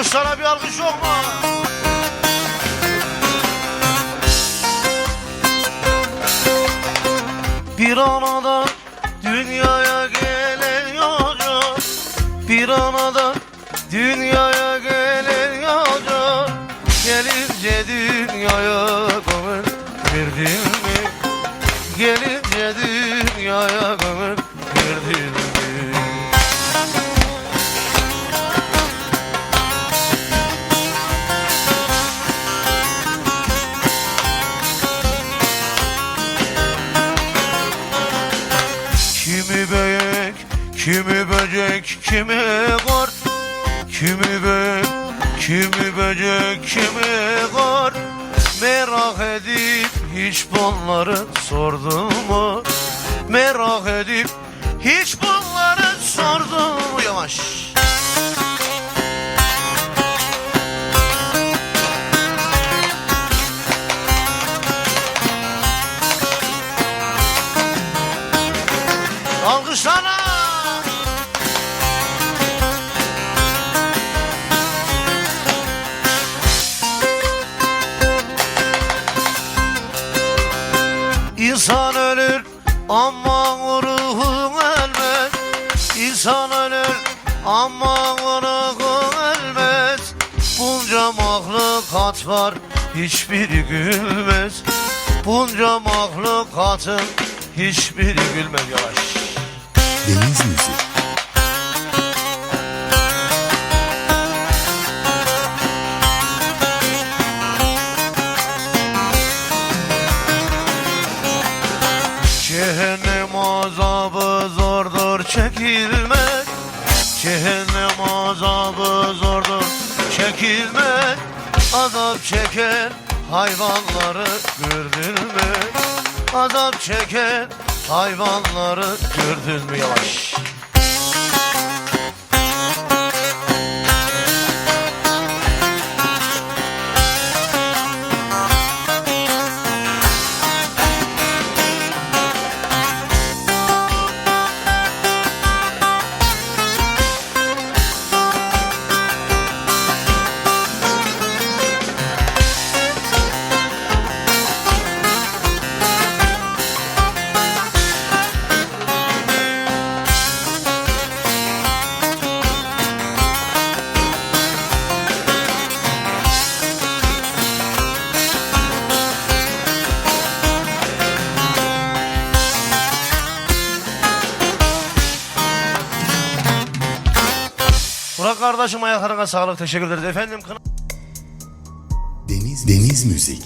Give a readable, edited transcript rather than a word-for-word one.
Coşlara bir alkış yok mu? Bir anadan dünyaya gelen yolcu, bir anadan dünyaya gelen yolcu, gelince dünyaya gönül verdin mi? Gelince dünyaya gönül verdin mi? Kimi büyük, kimi böcek, kimi kurt, kimi büyük, kimi böcek, kimi kurt. Merak edip hiç bunları sordun mu? Merak edip hiç bunları sordun mu? Yavaş. Alkışlara. İnsan ölür ama ruhun ölmez. İnsan ölür ama ruhun ölmez. Bunca mahlukat var, hiçbiri gülmez. Bunca mahlukatın hiçbiri gülmez. Yavaş. Deniz Müzik. Cehennem azabı zordur çekilmek. Cehennem azabı zordur çekilmek. Azap çeken hayvanları gördün mü? Azap çeken hayvanları gördün mü? Yavaş. Burak kardeşim ayaklarına sağlık, teşekkür ederiz efendim. Deniz Müzik.